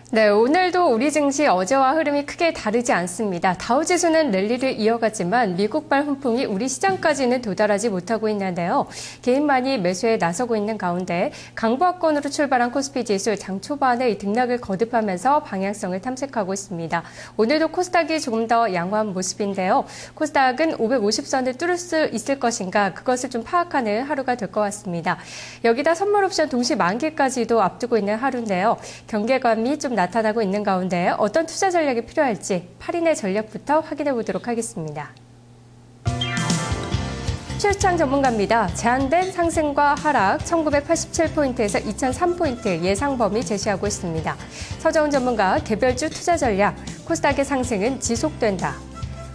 네, 오늘도 우리 증시 어제와 흐름이 크게 다르지 않습니다. 다우지수는 랠리를 이어갔지만 미국발 훈풍이 우리 시장까지는 도달하지 못하고 있는데요. 개인만이 매수에 나서고 있는 가운데 강보합권으로 출발한 코스피 지수 장 초반에 이 등락을 거듭하면서 방향성을 탐색하고 있습니다. 오늘도 코스닥이 조금 더 양호한 모습인데요. 코스닥은 550선을 뚫을 수 있을 것인가 그것을 좀 파악하는 하루가 될 것 같습니다. 여기다 선물 옵션 동시 만기까지도 앞두고 있는 하루인데요. 경계감이 좀 나타나고 있는 가운데 어떤 투자 전략이 필요할지 8인의 전략부터 확인해 보도록 하겠습니다. 최수창 전문가입니다. 제한된 상승과 하락 1987포인트에서 2003포인트 예상 범위 제시하고 있습니다. 서정훈 전문가 개별주 투자 전략 코스닥의 상승은 지속된다.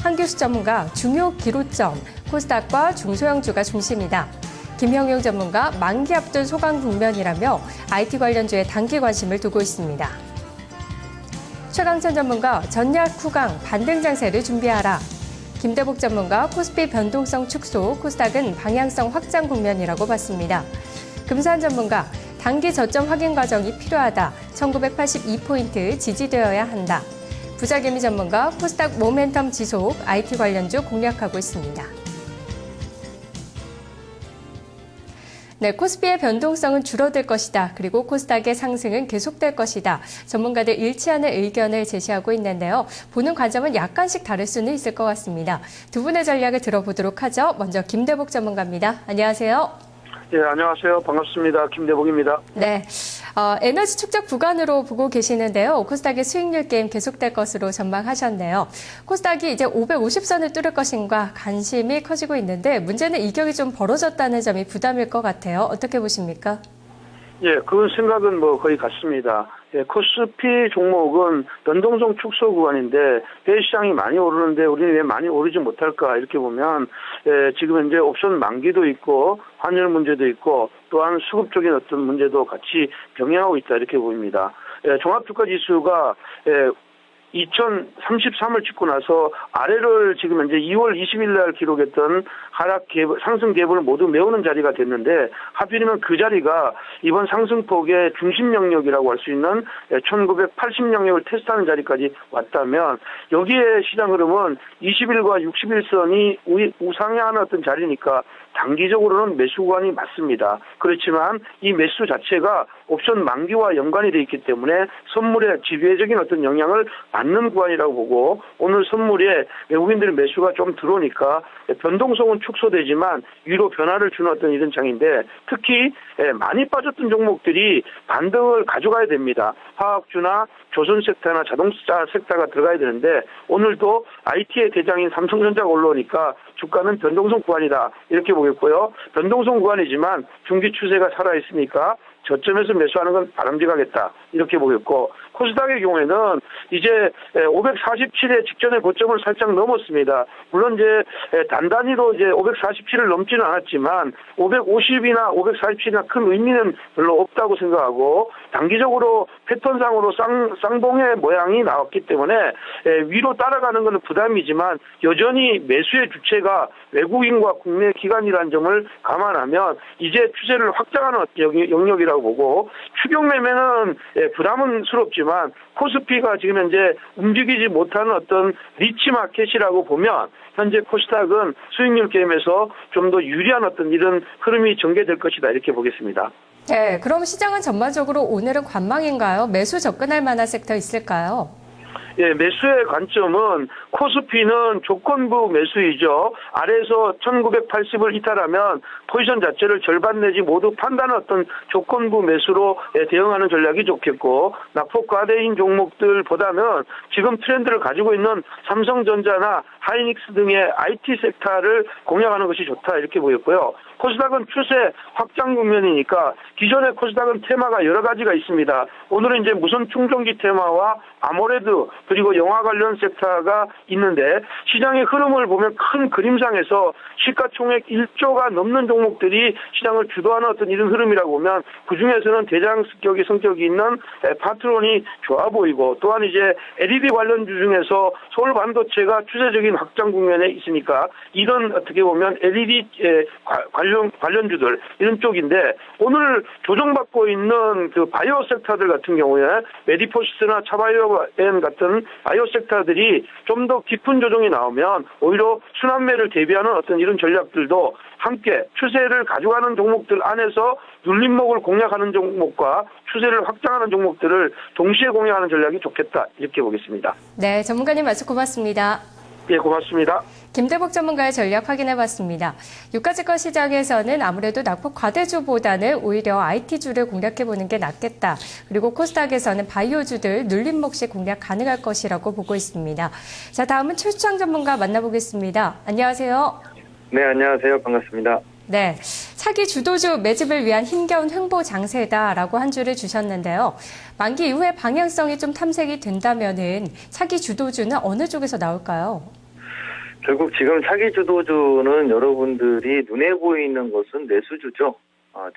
한규수 전문가 중요 기로점 코스닥과 중소형주가 중심이다. 김형용 전문가 만기 앞둔 소강 국면이라며 IT 관련주에 단기 관심을 두고 있습니다. 최강천 전문가 전략 후강 반등 장세를 준비하라. 김대복 전문가 코스피 변동성 축소, 코스닥은 방향성 확장 국면이라고 봤습니다. 금산 전문가 단기 저점 확인 과정이 필요하다. 1982포인트 지지되어야 한다. 부자개미 전문가 코스닥 모멘텀 지속, IT 관련주 공략하고 있습니다. 네, 코스피의 변동성은 줄어들 것이다. 그리고 코스닥의 상승은 계속될 것이다. 전문가들 일치하는 의견을 제시하고 있는데요. 보는 관점은 약간씩 다를 수는 있을 것 같습니다. 두 분의 전략을 들어보도록 하죠. 먼저 김대복 전문가입니다. 안녕하세요. 네, 안녕하세요. 반갑습니다. 김대복입니다. 네, 에너지 축적 구간으로 보고 계시는데요. 코스닥의 수익률 게임 계속될 것으로 전망하셨네요. 코스닥이 이제 550선을 뚫을 것인가 관심이 커지고 있는데 문제는 이격이 좀 벌어졌다는 점이 부담일 것 같아요. 어떻게 보십니까? 예, 그 생각은 거의 같습니다. 예, 코스피 종목은 변동성 축소 구간인데 왜 시장이 많이 오르는데 우리는 왜 많이 오르지 못할까 이렇게 보면 지금 현재 옵션 만기도 있고 환율 문제도 있고 또한 수급적인 어떤 문제도 같이 병행하고 있다 이렇게 보입니다. 종합주가지수가 2033을 찍고 나서 아래를 지금 현재 2월 20일 날 기록했던 하락 갭, 상승 갭을 모두 메우는 자리가 됐는데 하필이면 그 자리가 이번 상승폭의 중심 영역이라고 할 수 있는 1980 영역을 테스트하는 자리까지 왔다면 여기에 시장 흐름은 20일과 60일선이 우상향하는 어떤 자리니까 단기적으로는 매수 구간이 맞습니다. 그렇지만 이 매수 자체가 옵션 만기와 연관이 되어 있기 때문에 선물의 지배적인 어떤 영향을 받는 구간이라고 보고 오늘 선물에 외국인들의 매수가 좀 들어오니까 변동성은 축소되지만 위로 변화를 주는 어떤 이런 장인데 특히 많이 빠졌던 종목들이 반등을 가져가야 됩니다. 화학주나 조선 섹터나 자동차 섹터가 들어가야 되는데 오늘도 IT의 대장인 삼성전자가 올라오니까 주가는 변동성 구간이다 이렇게 보겠고요. 변동성 구간이지만 중기 추세가 살아있으니까 저점에서 매수하는 건 바람직하겠다 이렇게 보겠고 코스닥의 경우에는 이제 547의 직전의 고점을 살짝 넘었습니다. 물론 이제 단단히로 이제 547을 넘지는 않았지만 550이나 547이나 큰 의미는 별로 없다고 생각하고 단기적으로 패턴상으로 쌍봉의 모양이 나왔기 때문에 위로 따라가는 것은 부담이지만 여전히 매수의 주체가 외국인과 국내 기관이라는 점을 감안하면 이제 추세를 확장하는 영역이라고 보고 추격 매매는 부담은 스럽지만 코스피가 지금 현재 움직이지 못하는 어떤 리치 마켓이라고 보면 현재 코스닥은 수익률 게임에서 좀 더 유리한 어떤 이런 흐름이 전개될 것이다 이렇게 보겠습니다. 네, 그럼 시장은 전반적으로 오늘은 관망인가요? 매수 접근할 만한 섹터 있을까요? 예, 매수의 관점은 코스피는 조건부 매수이죠. 아래에서 1980을 이탈하면 포지션 자체를 절반 내지 모두 판단한 어떤 조건부 매수로 대응하는 전략이 좋겠고 낙폭 과대인 종목들보다는 지금 트렌드를 가지고 있는 삼성전자나 하이닉스 등의 IT 섹터를 공략하는 것이 좋다 이렇게 보였고요. 코스닥은 추세 확장 국면이니까 기존의 코스닥은 테마가 여러 가지가 있습니다. 오늘은 이제 무선 충전기 테마와 아모레드 그리고 영화 관련 섹터가 있는데 시장의 흐름을 보면 큰 그림상에서 시가총액 1조가 넘는 종목들이 시장을 주도하는 어떤 이런 흐름이라고 보면 그중에서는 대장격이 성격이 있는 파트론이 좋아 보이고 또한 이제 LED 관련주 중에서 서울 반도체가 추세적인 확장 국면에 있으니까 이런 어떻게 보면 LED 관련주들 이런 쪽인데 오늘 조정받고 있는 그 바이오 섹터들 같은 같은 경우에 메디포시스나 차바이오엔 같은 바이오 섹터들이 좀 더 깊은 조정이 나오면 오히려 순환매를 대비하는 어떤 이런 전략들도 함께 추세를 가져가는 종목들 안에서 눌림목을 공략하는 종목과 추세를 확장하는 종목들을 동시에 공략하는 전략이 좋겠다 이렇게 보겠습니다. 네, 전문가님 말씀 고맙습니다. 예, 고맙습니다. 김대복 전문가의 전략 확인해봤습니다. 유가증권 시장에서는 아무래도 낙폭 과대주보다는 오히려 IT주를 공략해보는 게 낫겠다. 그리고 코스닥에서는 바이오주들 눌림목시 공략 가능할 것이라고 보고 있습니다. 자, 다음은 최수창 전문가 만나보겠습니다. 안녕하세요. 네, 안녕하세요. 반갑습니다. 네, 차기 주도주 매집을 위한 힘겨운 횡보 장세다라고 한 줄을 주셨는데요. 만기 이후에 방향성이 좀 탐색이 된다면은 차기 주도주는 어느 쪽에서 나올까요? 결국 지금 차기 주도주는 여러분들이 눈에 보이는 것은 내수주죠.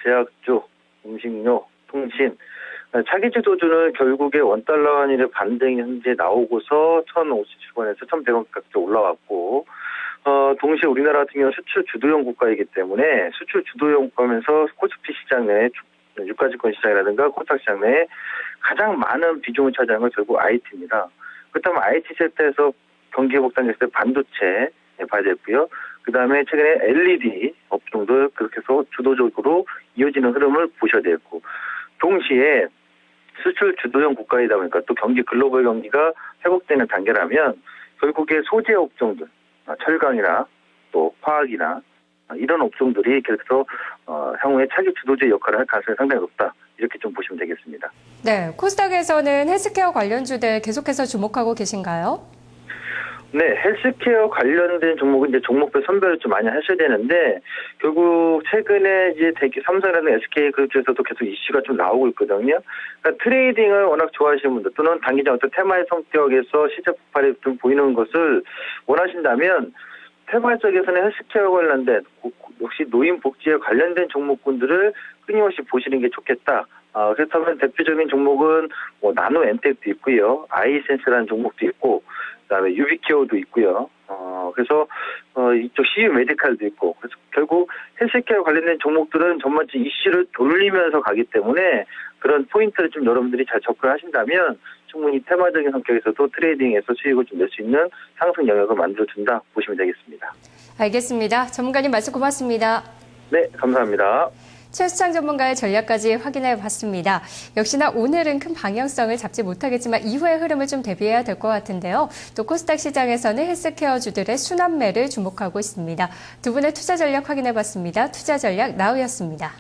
제약주, 음식료, 통신. 차기 주도주는 결국에 원달러 환율의 반등이 현재 나오고서 1,057원에서 1,100원까지 올라왔고, 동시에 우리나라 같은 경우는 수출 주도형 국가이기 때문에 수출 주도형 국가면서 코스피 시장 내 유가증권 시장이라든가 코스닥 시장 내에 가장 많은 비중을 차지하는 건 결국 IT입니다. 그렇다면 IT 섹터에서 경기 회복단했을 때 반도체 봐야 되고요. 그 다음에 최근에 LED 업종도 그렇게 해서 주도적으로 이어지는 흐름을 보셔야 되고, 동시에 수출 주도형 국가이다 보니까 또 글로벌 경기가 회복되는 단계라면 결국에 소재 업종들, 철강이나 또 화학이나 이런 업종들이 계속해서 향후에 차기 주도주의 역할을 할 가능성이 상당히 높다. 이렇게 좀 보시면 되겠습니다. 네, 코스닥에서는 헬스케어 관련주들 계속해서 주목하고 계신가요? 네, 헬스케어 관련된 종목은 이제 종목별 선별을 좀 많이 하셔야 되는데, 결국 최근에 이제 삼성이라는 SK그룹에서도 계속 이슈가 좀 나오고 있거든요. 그러니까 트레이딩을 워낙 좋아하시는 분들 또는 단기적 어떤 테마의 성격에서 시세 폭발이 좀 보이는 것을 원하신다면, 테마 쪽에서는 헬스케어 관련된 역시 노인 복지에 관련된 종목군들을 끊임없이 보시는 게 좋겠다. 그렇다면 대표적인 종목은 나노 엔텍도 있고요, 아이센스라는 종목도 있고, 그다음에 유비케어도 있고요. 그래서 이쪽 CU 메디칼도 있고, 그래서 결국 헬스케어 관련된 종목들은 전반적 이슈를 돌리면서 가기 때문에 그런 포인트를 좀 여러분들이 잘 접근하신다면 충분히 테마적인 성격에서도 트레이딩에서 수익을 좀 낼 수 있는 상승 영역을 만들어준다 보시면 되겠습니다. 알겠습니다. 전문가님 말씀 고맙습니다. 네, 감사합니다. 최수창 전문가의 전략까지 확인해 봤습니다. 역시나 오늘은 큰 방향성을 잡지 못하겠지만 이후의 흐름을 좀 대비해야 될 것 같은데요. 또 코스닥 시장에서는 헬스케어주들의 순환매를 주목하고 있습니다. 두 분의 투자 전략 확인해 봤습니다. 투자 전략 나우였습니다.